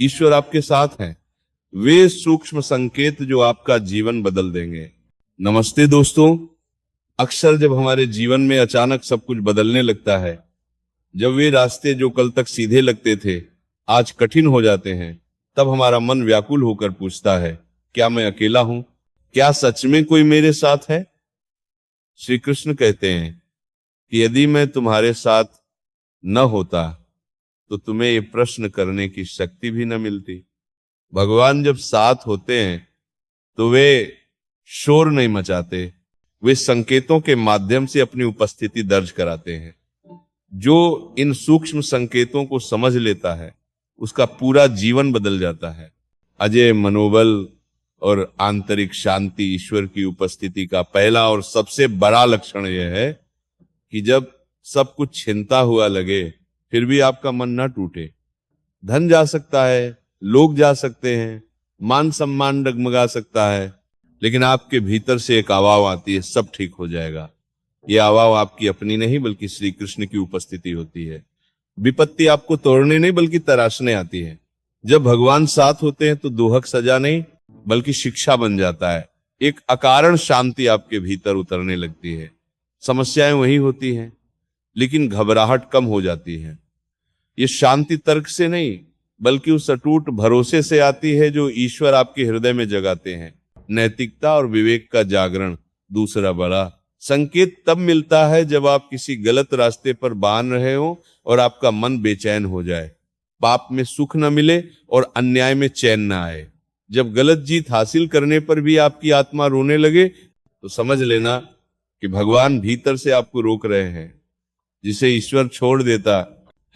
ईश्वर आपके साथ हैं। वे सूक्ष्म संकेत जो आपका जीवन बदल देंगे। नमस्ते दोस्तों। अक्सर जब हमारे जीवन में अचानक सब कुछ बदलने लगता है, जब वे रास्ते जो कल तक सीधे लगते थे आज कठिन हो जाते हैं, तब हमारा मन व्याकुल होकर पूछता है, क्या मैं अकेला हूं? क्या सच में कोई मेरे साथ है? श्री कृष्ण कहते हैं कि यदि मैं तुम्हारे साथ न होता तो तुम्हें ये प्रश्न करने की शक्ति भी न मिलती। भगवान जब साथ होते हैं तो वे शोर नहीं मचाते, वे संकेतों के माध्यम से अपनी उपस्थिति दर्ज कराते हैं। जो इन सूक्ष्म संकेतों को समझ लेता है उसका पूरा जीवन बदल जाता है। अजय मनोबल और आंतरिक शांति ईश्वर की उपस्थिति का पहला और सबसे बड़ा लक्षण यह है कि जब सब कुछ छिनता हुआ लगे फिर भी आपका मन न टूटे। धन जा सकता है, लोग जा सकते हैं, मान सम्मान डगमगा सकता है, लेकिन आपके भीतर से एक आवाज आती है, सब ठीक हो जाएगा। ये आवाज आपकी अपनी नहीं बल्कि श्री कृष्ण की उपस्थिति होती है। विपत्ति आपको तोड़ने नहीं बल्कि तराशने आती है। जब भगवान साथ होते हैं तो दोहक सजा नहीं बल्कि शिक्षा बन जाता है। एक अकारण शांति आपके भीतर उतरने लगती है। समस्याएं वही होती हैं लेकिन घबराहट कम हो जाती है। ये शांति तर्क से नहीं बल्कि उस अटूट भरोसे से आती है जो ईश्वर आपके हृदय में जगाते हैं। नैतिकता और विवेक का जागरण दूसरा बड़ा संकेत तब मिलता है जब आप किसी गलत रास्ते पर बांध रहे हो और आपका मन बेचैन हो जाए, पाप में सुख न मिले और अन्याय में चैन न आए। जब गलत जीत हासिल करने पर भी आपकी आत्मा रोने लगे तो समझ लेना कि भगवान भीतर से आपको रोक रहे हैं। जिसे ईश्वर छोड़ देता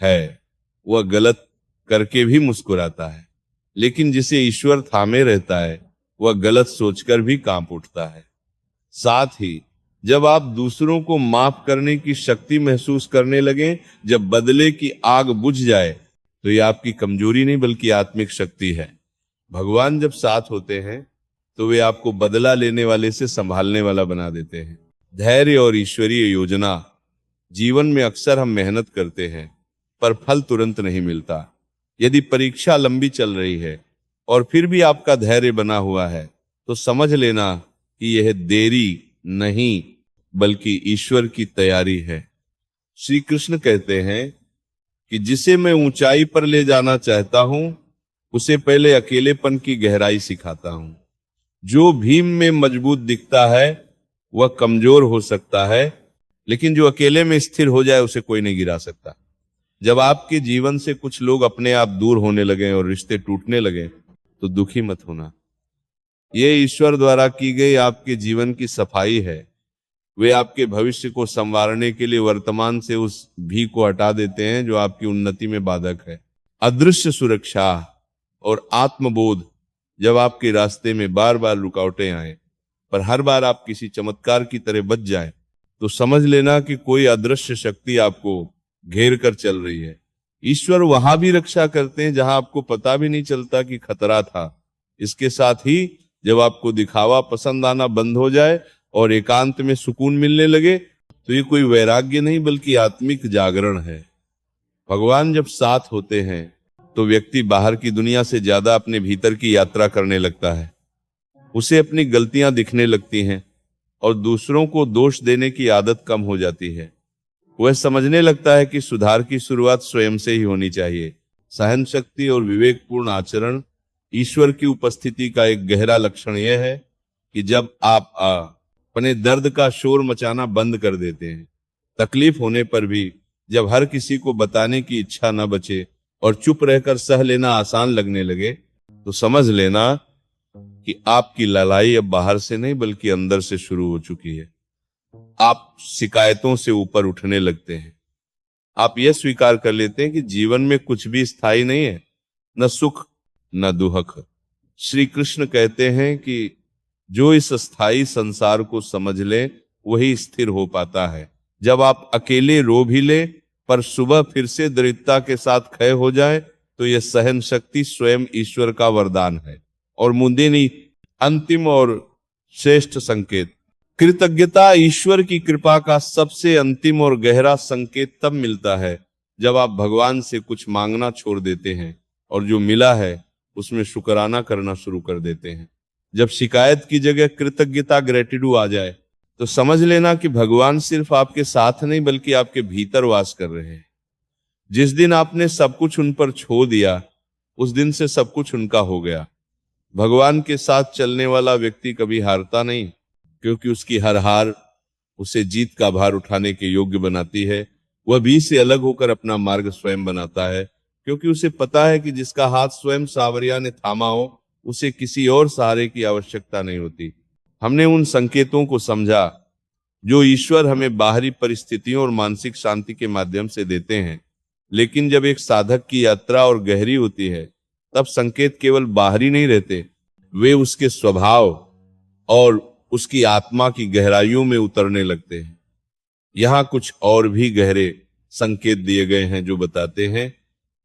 है वह गलत करके भी मुस्कुराता है, लेकिन जिसे ईश्वर थामे रहता है वह गलत सोचकर भी कांप उठता है। साथ ही जब आप दूसरों को माफ करने की शक्ति महसूस करने लगे, जब बदले की आग बुझ जाए, तो यह आपकी कमजोरी नहीं बल्कि आत्मिक शक्ति है। भगवान जब साथ होते हैं तो वे आपको बदला लेने वाले से संभालने वाला बना देते हैं। धैर्य और ईश्वरीय योजना। जीवन में अक्सर हम मेहनत करते हैं पर फल तुरंत नहीं मिलता। यदि परीक्षा लंबी चल रही है और फिर भी आपका धैर्य बना हुआ है तो समझ लेना कि यह देरी नहीं बल्कि ईश्वर की तैयारी है। श्री कृष्ण कहते हैं कि जिसे मैं ऊंचाई पर ले जाना चाहता हूं उसे पहले अकेलेपन की गहराई सिखाता हूं। जो भीम में मजबूत दिखता है वह कमजोर हो सकता है, लेकिन जो अकेले में स्थिर हो जाए उसे कोई नहीं गिरा सकता। जब आपके जीवन से कुछ लोग अपने आप दूर होने लगे और रिश्ते टूटने लगे तो दुखी मत होना। ये ईश्वर द्वारा की गई आपके जीवन की सफाई है। वे आपके भविष्य को संवारने के लिए वर्तमान से उस भी को हटा देते हैं जो आपकी उन्नति में बाधक है। अदृश्य सुरक्षा और आत्मबोध। जब आपके रास्ते में बार बार रुकावटें आए पर हर बार आप किसी चमत्कार की तरह बच जाए तो समझ लेना कि कोई अदृश्य शक्ति आपको घेर कर चल रही है। ईश्वर वहां भी रक्षा करते हैं जहां आपको पता भी नहीं चलता कि खतरा था। इसके साथ ही जब आपको दिखावा पसंद आना बंद हो जाए और एकांत में सुकून मिलने लगे तो ये कोई वैराग्य नहीं बल्कि आत्मिक जागरण है। भगवान जब साथ होते हैं तो व्यक्ति बाहर की दुनिया से ज्यादा अपने भीतर की यात्रा करने लगता है। उसे अपनी गलतियां दिखने लगती हैं और दूसरों को दोष देने की आदत कम हो जाती है। वह समझने लगता है कि सुधार की शुरुआत स्वयं से ही होनी चाहिए। सहन शक्ति और विवेकपूर्ण आचरण। ईश्वर की उपस्थिति का एक गहरा लक्षण यह है कि जब आप अपने दर्द का शोर मचाना बंद कर देते हैं, तकलीफ होने पर भी जब हर किसी को बताने की इच्छा न बचे और चुप रहकर सह लेना आसान लगने लगे, तो समझ लेना कि आपकी लड़ाई अब बाहर से नहीं बल्कि अंदर से शुरू हो चुकी है। आप शिकायतों से ऊपर उठने लगते हैं। आप यह स्वीकार कर लेते हैं कि जीवन में कुछ भी स्थायी नहीं है, न सुख न दुख। श्री कृष्ण कहते हैं कि जो इस स्थायी संसार को समझ ले वही स्थिर हो पाता है। जब आप अकेले रो भी ले पर सुबह फिर से दृढ़ता के साथ खड़े हो जाए तो यह सहन शक्ति स्वयं ईश्वर का वरदान है। और मुंदिनी अंतिम और श्रेष्ठ संकेत। कृतज्ञता ईश्वर की कृपा का सबसे अंतिम और गहरा संकेत तब मिलता है जब आप भगवान से कुछ मांगना छोड़ देते हैं और जो मिला है उसमें शुक्राना करना शुरू कर देते हैं। जब शिकायत की जगह कृतज्ञता, ग्रेटिट्यूड आ जाए, तो समझ लेना कि भगवान सिर्फ आपके साथ नहीं बल्कि आपके भीतर वास कर रहे हैं। जिस दिन आपने सब कुछ उन पर छोड़ दिया, उस दिन से सब कुछ उनका हो गया। भगवान के साथ चलने वाला व्यक्ति कभी हारता नहीं, क्योंकि उसकी हर हार उसे जीत का भार उठाने के योग्य बनाती है। वह भी से अलग होकर अपना मार्ग स्वयं बनाता है, क्योंकि उसे पता है कि जिसका हाथ स्वयं सावरिया ने थामा हो, उसे किसी और सहारे की आवश्यकता नहीं होती। हमने उन संकेतों को समझा जो ईश्वर हमें बाहरी परिस्थितियों और मानसिक शांति के माध्यम से देते हैं। लेकिन जब एक साधक की यात्रा और गहरी होती है, तब संकेत केवल बाहरी नहीं रहते, वे उसके स्वभाव और उसकी आत्मा की गहराइयों में उतरने लगते हैं। यहाँ कुछ और भी गहरे संकेत दिए गए हैं जो बताते हैं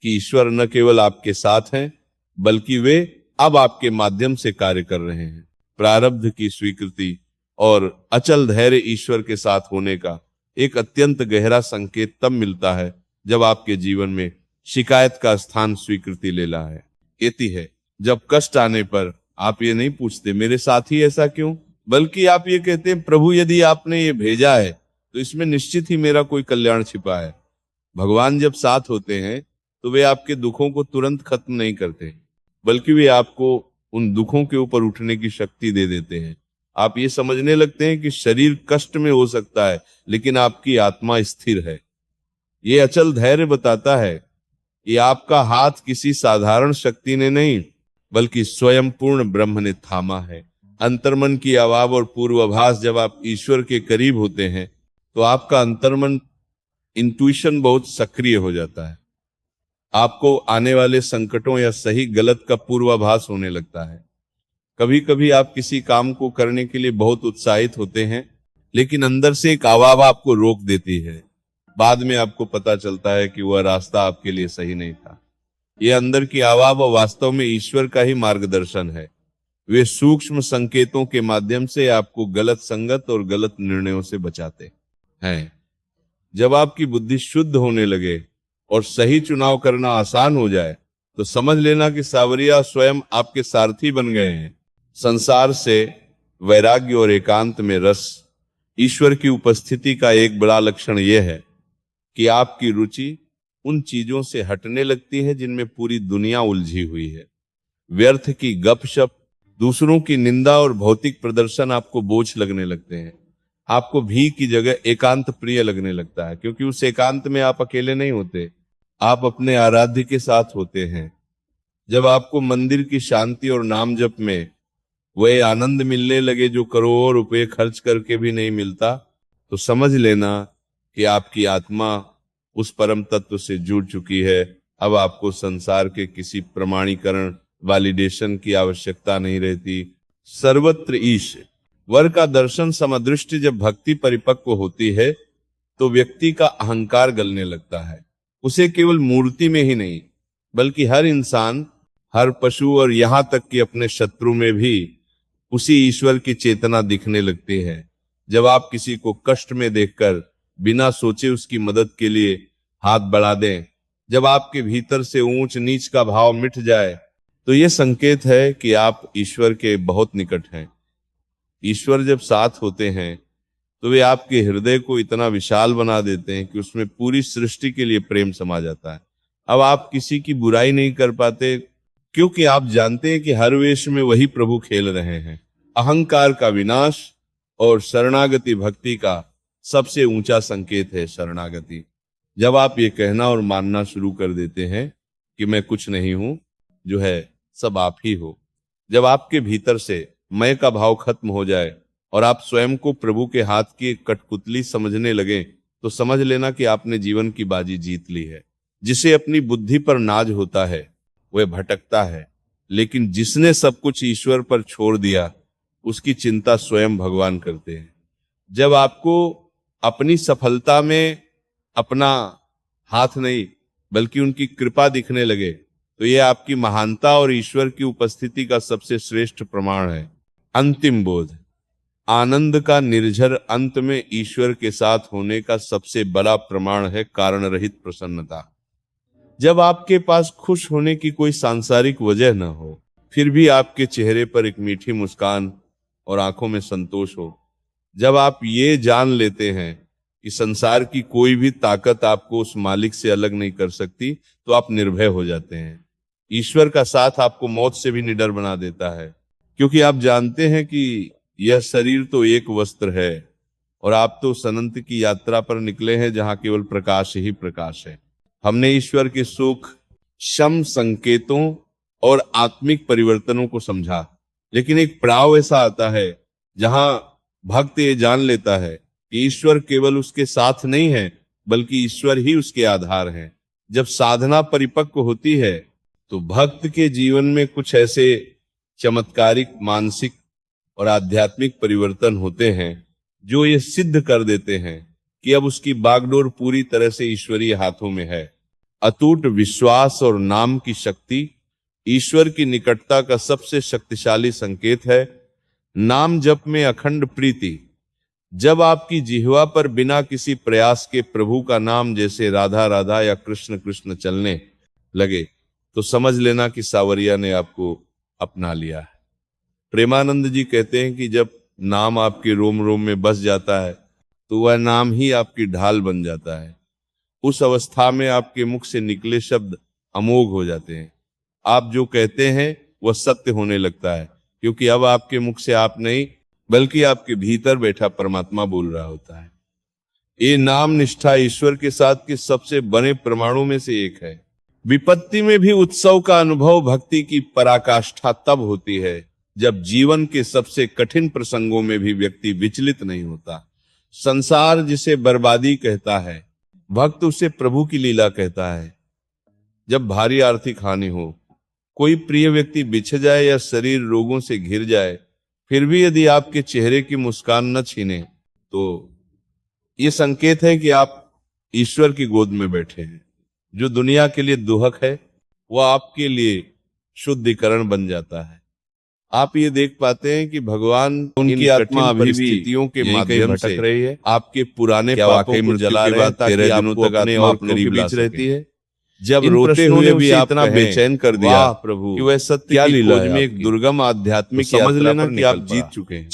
कि ईश्वर न केवल आपके साथ हैं, बल्कि वे अब आपके माध्यम से कार्य कर रहे हैं। प्रारब्ध की स्वीकृति और अचल धैर्य ईश्वर के साथ होने का एक अत्यंत गहरा संकेत तब मिलता है जब आपके जीवन में शिकायत का स्थान स्वीकृति ले रहा है। कहती है, जब कष्ट आने पर आप ये नहीं पूछते मेरे साथ ही ऐसा क्यों, बल्कि आप ये कहते हैं प्रभु यदि आपने ये भेजा है तो इसमें निश्चित ही मेरा कोई कल्याण छिपा है। भगवान जब साथ होते हैं तो वे आपके दुखों को तुरंत खत्म नहीं करते, बल्कि वे आपको उन दुखों के ऊपर उठने की शक्ति दे देते हैं। आप ये समझने लगते हैं कि शरीर कष्ट में हो सकता है, लेकिन आपकी आत्मा स्थिर है। ये अचल धैर्य बताता है कि आपका हाथ किसी साधारण शक्ति ने नहीं, बल्कि स्वयं पूर्ण ब्रह्म ने थामा है। अंतर्मन की आवाज और पूर्वाभास, जब आप ईश्वर के करीब होते हैं तो आपका अंतर्मन इंट्यूशन बहुत सक्रिय हो जाता है। आपको आने वाले संकटों या सही गलत का पूर्वाभास होने लगता है। कभी कभी आप किसी काम को करने के लिए बहुत उत्साहित होते हैं, लेकिन अंदर से एक आवाज आपको रोक देती है। बाद में आपको पता चलता है कि वह रास्ता आपके लिए सही नहीं था। यह अंदर की आवाज वास्तव में ईश्वर का ही मार्गदर्शन है। वे सूक्ष्म संकेतों के माध्यम से आपको गलत संगत और गलत निर्णयों से बचाते हैं। जब आपकी बुद्धि शुद्ध होने लगे और सही चुनाव करना आसान हो जाए, तो समझ लेना कि सावरिया स्वयं आपके सारथी बन गए हैं। संसार से वैराग्य और एकांत में रस, ईश्वर की उपस्थिति का एक बड़ा लक्षण यह है कि आपकी रुचि उन चीजों से हटने लगती है जिनमें पूरी दुनिया उलझी हुई है। व्यर्थ की गपशप, दूसरों की निंदा और भौतिक प्रदर्शन आपको बोझ लगने लगते हैं। आपको भी की जगह एकांत प्रिय लगने लगता है, क्योंकि उस एकांत में आप अकेले नहीं होते, आप अपने आराध्य के साथ होते हैं। जब आपको मंदिर की शांति और नाम जप में वह आनंद मिलने लगे जो करोड़ों रुपए खर्च करके भी नहीं मिलता, तो समझ लेना कि आपकी आत्मा उस परम तत्व से जुड़ चुकी है। अब आपको संसार के किसी प्रमाणीकरण, वैलिडेशन की आवश्यकता नहीं रहती। सर्वत्र ईश वर का दर्शन समदृष्टि जब भक्ति परिपक्व होती है, तो व्यक्ति का अहंकार गलने लगता है। उसे केवल मूर्ति में ही नहीं, बल्कि हर इंसान, हर पशु और यहाँ तक कि अपने शत्रु में भी उसी ईश्वर की चेतना दिखने लगती है। जब आप किसी को कष्ट में देखकर बिना सोचे उसकी मदद के लिए हाथ बढ़ा दें, जब आपके भीतर से ऊंच नीच का भाव मिट जाए, तो यह संकेत है कि आप ईश्वर के बहुत निकट हैं। ईश्वर जब साथ होते हैं तो वे आपके हृदय को इतना विशाल बना देते हैं कि उसमें पूरी सृष्टि के लिए प्रेम समा जाता है। अब आप किसी की बुराई नहीं कर पाते, क्योंकि आप जानते हैं कि हर वेश में वही प्रभु खेल रहे हैं। अहंकार का विनाश और शरणागति भक्ति का सबसे ऊंचा संकेत है। शरणागति, जब आप ये कहना और मानना शुरू कर देते हैं कि मैं कुछ नहीं हूं, जो है सब आप ही हो। जब आपके भीतर से मैं का भाव खत्म हो जाए और आप स्वयं को प्रभु के हाथ की कठपुतली समझने लगे, तो समझ लेना कि आपने जीवन की बाजी जीत ली है। जिसे अपनी बुद्धि पर नाज होता है वह भटकता है, लेकिन जिसने सब कुछ ईश्वर पर छोड़ दिया उसकी चिंता स्वयं भगवान करते हैं। जब आपको अपनी सफलता में अपना हाथ नहीं बल्कि उनकी कृपा दिखने लगे, तो यह आपकी महानता और ईश्वर की उपस्थिति का सबसे श्रेष्ठ प्रमाण है। अंतिम बोध, आनंद का निर्झर अंत में ईश्वर के साथ होने का सबसे बड़ा प्रमाण है कारण रहित प्रसन्नता। जब आपके पास खुश होने की कोई सांसारिक वजह न हो, फिर भी आपके चेहरे पर एक मीठी मुस्कान और आंखों में संतोष हो, जब आप ये जान लेते हैं कि संसार की कोई भी ताकत आपको उस मालिक से अलग नहीं कर सकती, तो आप निर्भय हो जाते हैं। ईश्वर का साथ आपको मौत से भी निडर बना देता है, क्योंकि आप जानते हैं कि यह शरीर तो एक वस्त्र है और आप तो उस अनंत की यात्रा पर निकले हैं जहां केवल प्रकाश ही प्रकाश है। हमने ईश्वर के सुख, शम संकेतों और आत्मिक परिवर्तनों को समझा, लेकिन एक पड़ाव ऐसा आता है जहां भक्त ये जान लेता है कि ईश्वर केवल उसके साथ नहीं है, बल्कि ईश्वर ही उसके आधार है। जब साधना परिपक्व होती है तो भक्त के जीवन में कुछ ऐसे चमत्कारिक मानसिक और आध्यात्मिक परिवर्तन होते हैं जो ये सिद्ध कर देते हैं कि अब उसकी बागडोर पूरी तरह से ईश्वरीय हाथों में है। अटूट विश्वास और नाम की शक्ति ईश्वर की निकटता का सबसे शक्तिशाली संकेत है। नाम जप में अखंड प्रीति, जब आपकी जिह्वा पर बिना किसी प्रयास के प्रभु का नाम जैसे राधा राधा या कृष्ण कृष्ण चलने लगे, तो समझ लेना कि सावरिया ने आपको अपना लिया है। प्रेमानंद जी कहते हैं कि जब नाम आपके रोम रोम में बस जाता है तो वह नाम ही आपकी ढाल बन जाता है। उस अवस्था में आपके मुख से निकले शब्द अमोघ हो जाते हैं। आप जो कहते हैं वह सत्य होने लगता है, क्योंकि अब आपके मुख से आप नहीं बल्कि आपके भीतर बैठा परमात्मा बोल रहा होता है। ये नाम निष्ठा ईश्वर के साथ के सबसे बड़े प्रमाणों में से एक है। विपत्ति में भी उत्सव का अनुभव भक्ति की पराकाष्ठा तब होती है जब जीवन के सबसे कठिन प्रसंगों में भी व्यक्ति विचलित नहीं होता। संसार जिसे बर्बादी कहता है, भक्त उसे प्रभु की लीला कहता है। जब भारी आर्थिक हानि हो, कोई प्रिय व्यक्ति बिछड़ जाए या शरीर रोगों से घिर जाए, फिर भी यदि आपके चेहरे की मुस्कान न छीने, तो ये संकेत है कि आप ईश्वर की गोद में बैठे हैं। जो दुनिया के लिए दुहक है वह आपके लिए शुद्धिकरण बन जाता है। आप ये देख पाते हैं कि भगवान उनकी आत्मा अभी भी के माध्यम से रही है, आपके पुराने पापों को जला रहे हैं ताकि आपको अपने और करीब ला रहती है। जब रोते हुए भी आप इतना बेचैन कर दिया प्रभु कि वह सत्य की खोज में एक दुर्गम आध्यात्मिक समझ लेना कि आप जीत चुके हैं।